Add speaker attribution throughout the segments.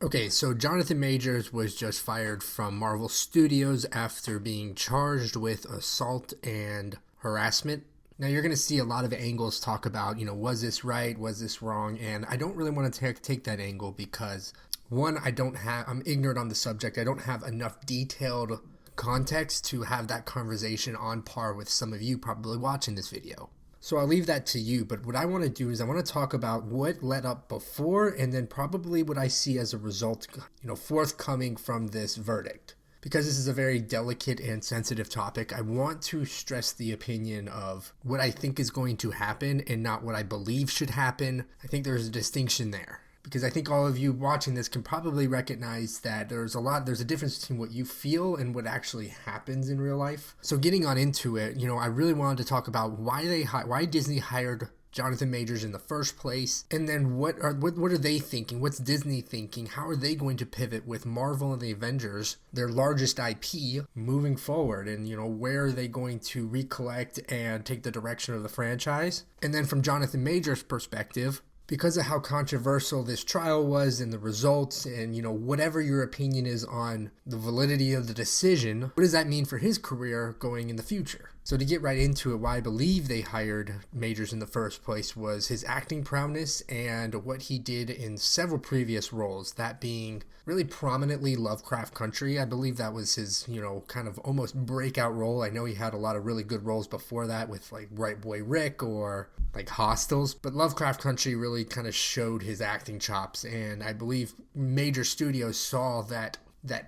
Speaker 1: Okay, so Jonathan Majors was just fired from Marvel Studios after being charged with assault and harassment. Now, you're going to see a lot of angles talk about, was this right? Was this wrong? And I don't really want to take that angle because, one, I'm ignorant on the subject. I don't have enough detailed context to have that conversation on par with some of you probably watching this video. So I'll leave that to you, but what I want to do is I want to talk about what led up before and then probably what I see as a result, forthcoming from this verdict. Because this is a very delicate and sensitive topic, I want to stress the opinion of what I think is going to happen and not what I believe should happen. I think there's a distinction there. Because I think all of you watching this can probably recognize that there's a difference between what you feel and what actually happens in real life. So getting on into it, I really wanted to talk about why Disney hired Jonathan Majors in the first place, and then what are they thinking? What's Disney thinking? How are they going to pivot with Marvel and the Avengers, their largest IP, moving forward? And where are they going to recollect and take the direction of the franchise? And then from Jonathan Majors' perspective, because of how controversial this trial was and the results and, whatever your opinion is on the validity of the decision, what does that mean for his career going in the future? So to get right into it, why I believe they hired Majors in the first place was his acting prowess and what he did in several previous roles, that being really prominently Lovecraft Country. I believe that was his, kind of almost breakout role. I know he had a lot of really good roles before that with like Bright Boy Rick or like Hostels, but Lovecraft Country really kind of showed his acting chops, and I believe major studios saw that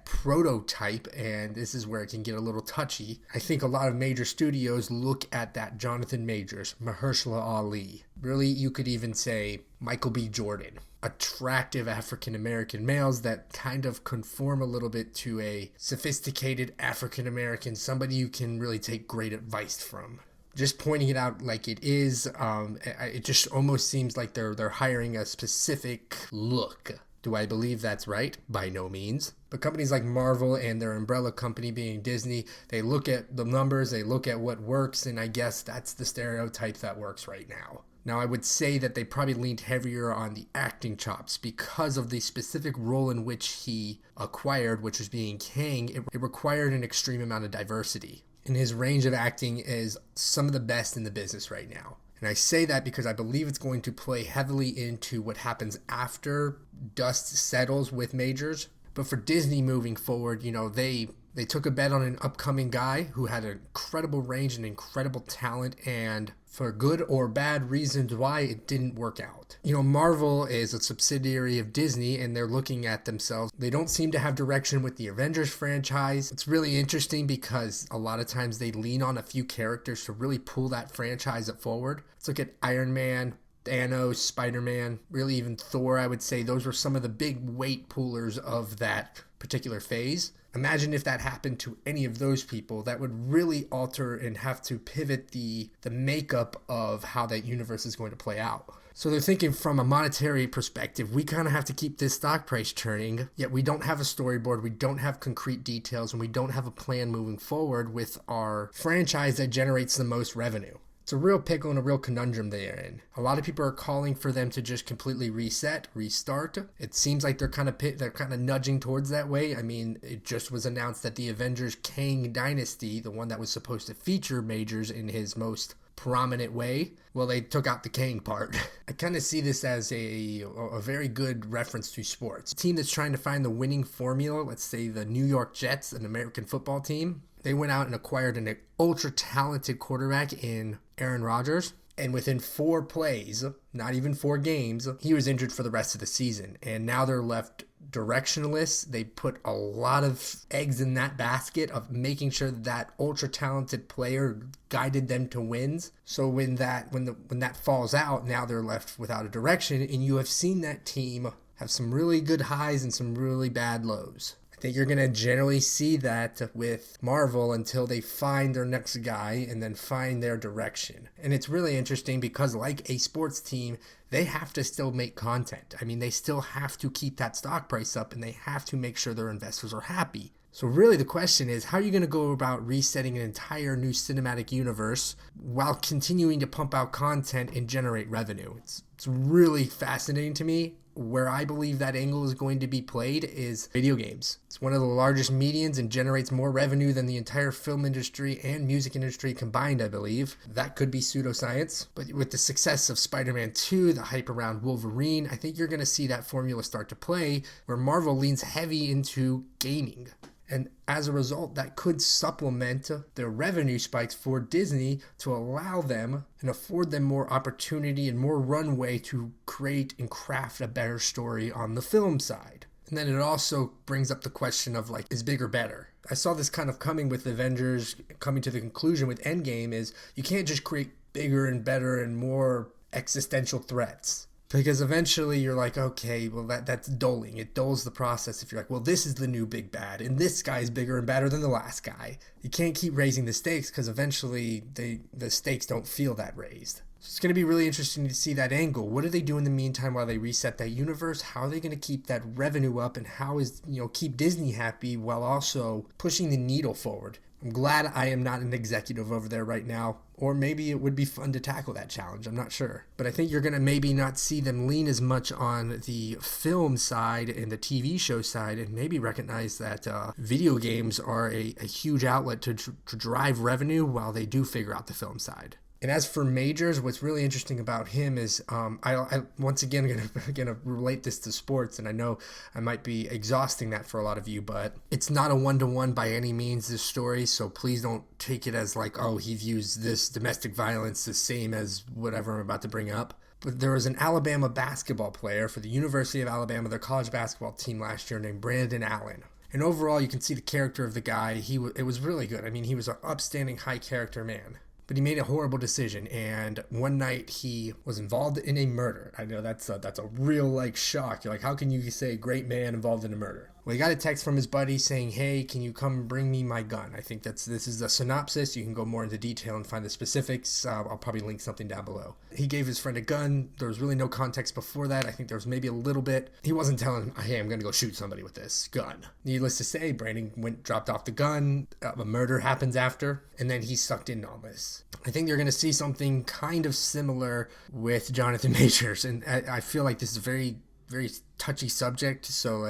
Speaker 1: prototype, and this is where it can get a little touchy. I think a lot of major studios look at that Jonathan Majors, Mahershala Ali, really you could even say Michael B. Jordan, attractive African American males that kind of conform a little bit to a sophisticated African American, somebody you can really take great advice from. Just pointing it out like it is, it just almost seems like they're hiring a specific look. Do I believe that's right? By no means. But companies like Marvel and their umbrella company being Disney, they look at the numbers, they look at what works, and I guess that's the stereotype that works right now. Now, I would say that they probably leaned heavier on the acting chops because of the specific role in which he acquired, which was being Kang. It required an extreme amount of diversity. And his range of acting is some of the best in the business right now. And I say that because I believe it's going to play heavily into what happens after dust settles with Majors. But for Disney moving forward, they took a bet on an upcoming guy who had an incredible range and incredible talent, and for good or bad reasons why it didn't work out. Marvel is a subsidiary of Disney, and they're looking at themselves. They don't seem to have direction with the Avengers franchise. It's really interesting because a lot of times they lean on a few characters to really pull that franchise forward. Let's look at Iron Man, Thanos, Spider-Man, really even Thor. I would say those were some of the big weight pullers of that particular phase. Imagine if that happened to any of those people. That would really alter and have to pivot the makeup of how that universe is going to play out. So they're thinking from a monetary perspective, we kind of have to keep this stock price churning, yet we don't have a storyboard, we don't have concrete details, and we don't have a plan moving forward with our franchise that generates the most revenue. It's a real pickle and a real conundrum they're in. A lot of people are calling for them to just completely restart. It seems like they're kind of nudging towards that way. I mean, it just was announced that the Avengers Kang Dynasty, the one that was supposed to feature Majors in his most prominent way, well, they took out the Kang part. I kind of see this as a very good reference to sports. A team that's trying to find the winning formula, let's say the New York Jets, an American football team, they went out and acquired an ultra-talented quarterback in Aaron Rodgers. And within 4 plays, not even 4 games, he was injured for the rest of the season. And now they're left directionless. They put a lot of eggs in that basket of making sure that ultra-talented player guided them to wins. So when that falls out, now they're left without a direction. And you have seen that team have some really good highs and some really bad lows. I think you're going to generally see that with Marvel until they find their next guy and then find their direction. And it's really interesting because like a sports team, they have to still make content. I mean, they still have to keep that stock price up and they have to make sure their investors are happy. So really the question is, how are you going to go about resetting an entire new cinematic universe while continuing to pump out content and generate revenue? It's really fascinating to me. where I believe that angle is going to be played is video games. It's one of the largest mediums and generates more revenue than the entire film industry and music industry combined, I believe. That could be pseudoscience. But with the success of Spider-Man 2, the hype around Wolverine, I think you're going to see that formula start to play where Marvel leans heavy into gaming. And as a result, that could supplement their revenue spikes for Disney to allow them and afford them more opportunity and more runway to create and craft a better story on the film side. And then it also brings up the question of like, is bigger better? I saw this kind of coming with Avengers, coming to the conclusion with Endgame is you can't just create bigger and better and more existential threats. Because eventually you're like, okay, well that's dulling. It dulls the process if you're like, well, this is the new big bad, and this guy's bigger and badder than the last guy. You can't keep raising the stakes because eventually the stakes don't feel that raised. So it's going to be really interesting to see that angle. What do they do in the meantime while they reset that universe? How are they going to keep that revenue up, and how is keep Disney happy while also pushing the needle forward? I'm glad I am not an executive over there right now, or maybe it would be fun to tackle that challenge. I'm not sure. But I think you're going to maybe not see them lean as much on the film side and the TV show side, and maybe recognize that video games are a huge outlet to drive revenue while they do figure out the film side. And as for Majors, what's really interesting about him is I once again gonna relate this to sports, and I know I might be exhausting that for a lot of you, but it's not a one-to-one by any means, this story, so please don't take it as like, oh, he views this domestic violence the same as whatever I'm about to bring up. But there was an Alabama basketball player for the University of Alabama, their college basketball team last year, named Brandon Allen. And overall, you can see the character of the guy. It was really good. I mean, he was an upstanding, high-character man. But he made a horrible decision, and one night he was involved in a murder. I know that's a real shock. You're like, how can you say great man involved in a murder? Well, he got a text from his buddy saying, hey, can you come bring me my gun? I think this is the synopsis. You can go more into detail and find the specifics. I'll probably link something down below. He gave his friend a gun. There was really no context before that. I think there was maybe a little bit. He wasn't telling him, hey, I'm going to go shoot somebody with this gun. Needless to say, Brandon dropped off the gun. A murder happens after, and then he's sucked in on this. I think you're going to see something kind of similar with Jonathan Majors, and I feel like this is a very, very touchy subject, so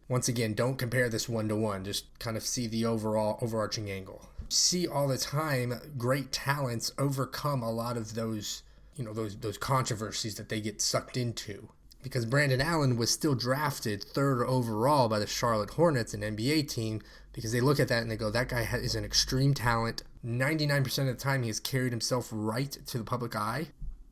Speaker 1: once again, don't compare this one-to-one. Just kind of see the overarching angle. See all the time great talents overcome a lot of those controversies that they get sucked into. Because Brandon Allen was still drafted 3rd overall by the Charlotte Hornets, an NBA team, because they look at that and they go, that guy is an extreme talent. 99% of the time he has carried himself right to the public eye,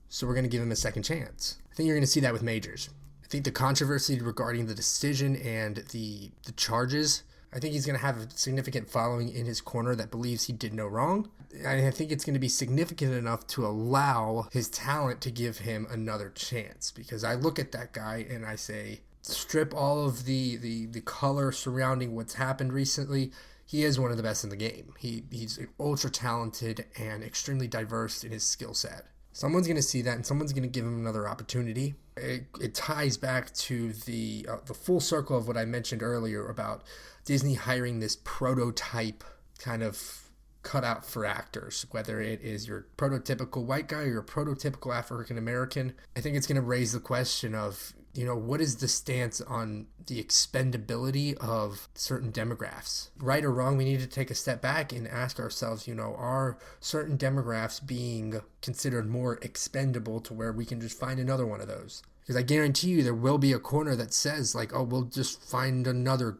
Speaker 1: so we're going to give him a second chance. I think you're going to see that with Majors. I think the controversy regarding the decision and the charges, I think he's going to have a significant following in his corner that believes he did no wrong. And I think it's going to be significant enough to allow his talent to give him another chance. Because I look at that guy and I say, strip all of the color surrounding what's happened recently, he is one of the best in the game. He's ultra talented and extremely diverse in his skill set. Someone's going to see that, and someone's going to give him another opportunity. It ties back to the full circle of what I mentioned earlier about Disney hiring this prototype kind of cutout for actors, whether it is your prototypical white guy or your prototypical African American. I think it's going to raise the question of, what is the stance on the expendability of certain demographics? Right or wrong, we need to take a step back and ask ourselves, are certain demographics being considered more expendable to where we can just find another one of those? Because I guarantee you there will be a corner that says we'll just find another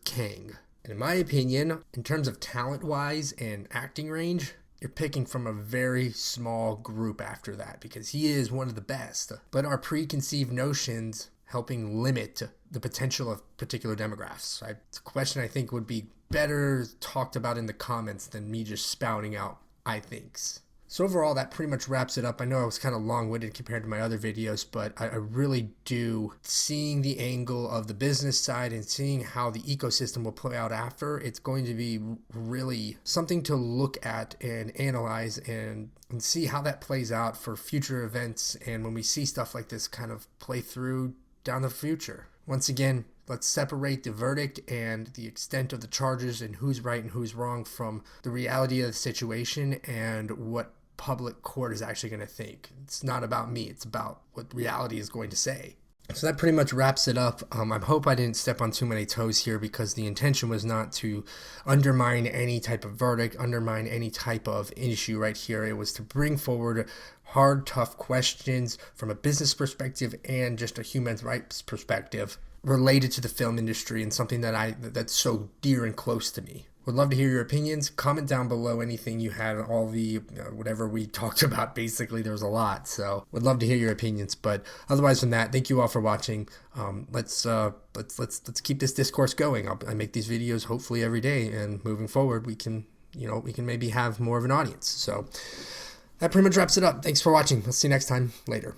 Speaker 1: Kang. And in my opinion, in terms of talent-wise and acting range, you're picking from a very small group after that because he is one of the best. But our preconceived notions helping limit the potential of particular demographics. It's a question I think would be better talked about in the comments than me just spouting out I thinks. So overall, that pretty much wraps it up. I know I was kind of long-winded compared to my other videos, but I really do, seeing the angle of the business side and seeing how the ecosystem will play out after, it's going to be really something to look at and analyze and see how that plays out for future events and when we see stuff like this kind of play through down the future. Once again, let's separate the verdict and the extent of the charges and who's right and who's wrong from the reality of the situation and what public court is actually going to think. It's not about me. It's about what reality is going to say. So that pretty much wraps it up. I hope I didn't step on too many toes here, because the intention was not to undermine any type of verdict, undermine any type of issue right here. It was to bring forward hard, tough questions from a business perspective and just a human rights perspective related to the film industry, and something that's so dear and close to me. Would love to hear your opinions. Comment down below anything you had, all the whatever we talked about. Basically, there was a lot, so would love to hear your opinions. But otherwise, from that, thank you all for watching. Let's keep this discourse going. I make these videos hopefully every day, and moving forward, we can maybe have more of an audience. So that pretty much wraps it up. Thanks for watching. I'll see you next time. Later.